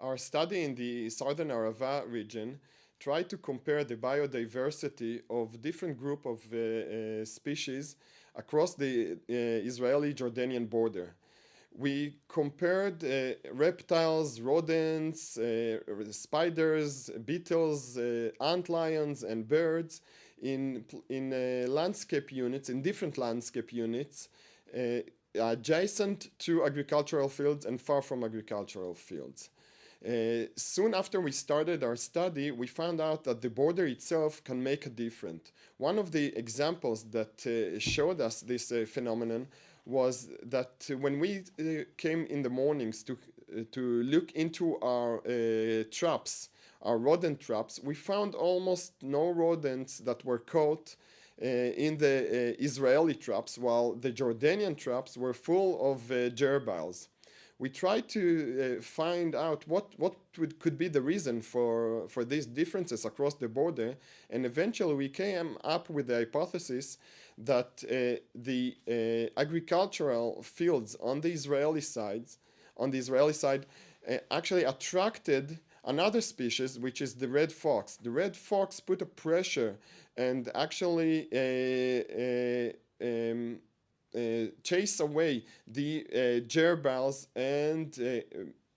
our study in the Southern Arava region tried to compare the biodiversity of different group of species across the Israeli-Jordanian border. We compared reptiles, rodents, spiders, beetles, antlions, and birds in landscape units, in different landscape units, adjacent to agricultural fields and far from agricultural fields. Soon after we started our study, we found out that the border itself can make a difference. One of the examples that showed us this phenomenon was that when we came in the mornings to look into our traps, our rodent traps, we found almost no rodents that were caught in the Israeli traps, while the Jordanian traps were full of gerbils. We tried to find out what could be the reason for these differences across the border, and eventually we came up with the hypothesis that the agricultural fields on the Israeli side actually attracted another species, which is the red fox. The red fox put a pressure and actually chase away the gerbils and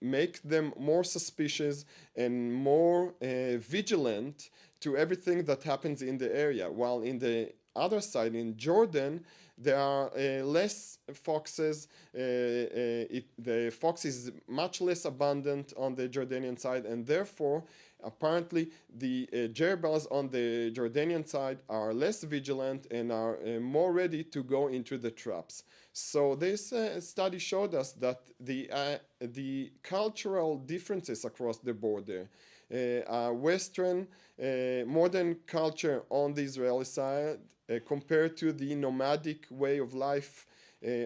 make them more suspicious and more vigilant to everything that happens in the area. While in the other side, in Jordan, there are less foxes. The fox is much less abundant on the Jordanian side, and therefore, apparently, the gerbils on the Jordanian side are less vigilant and are more ready to go into the traps. So this study showed us that the cultural differences across the border, Western modern culture on the Israeli side compared to the nomadic way of life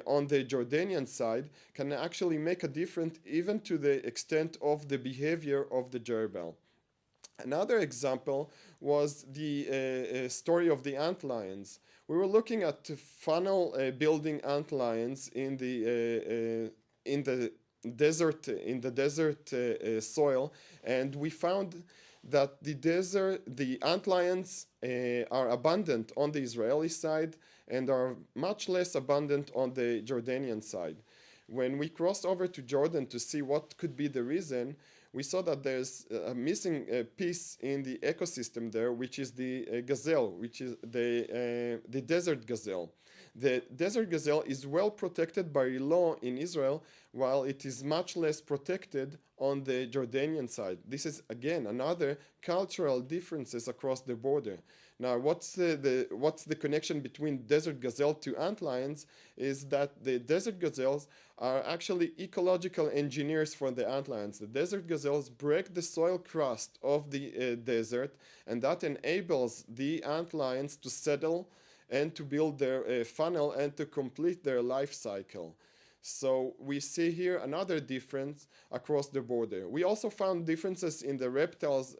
on the Jordanian side, can actually make a difference even to the extent of the behavior of the gerbil. Another example was the story of the antlions. We were looking at funnel building antlions in the desert soil, and we found that the antlions are abundant on the Israeli side and are much less abundant on the Jordanian side. When we crossed over to Jordan to see what could be the reason, we saw that there's a missing piece in the ecosystem there, which is the gazelle, which is the desert gazelle. The desert gazelle is well protected by law in Israel, while it is much less protected on the Jordanian side. This is, again, another cultural differences across the border. Now, what's the connection between desert gazelle to antlions is that the desert gazelles are actually ecological engineers for the antlions. The desert gazelles break the soil crust of the desert, and that enables the antlions to settle and to build their funnel and to complete their life cycle. So we see here another difference across the border. We also found differences in the reptiles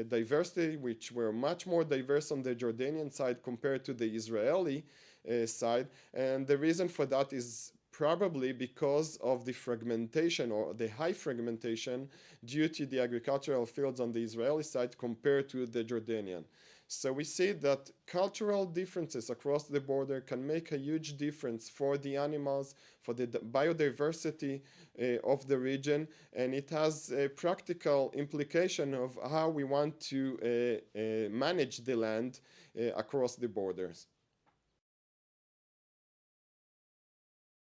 diversity, which were much more diverse on the Jordanian side compared to the Israeli side. And the reason for that is probably because of the fragmentation or the high fragmentation due to the agricultural fields on the Israeli side compared to the Jordanian. So we see that cultural differences across the border can make a huge difference for the animals, for the biodiversity of the region, and it has a practical implication of how we want to manage the land across the borders.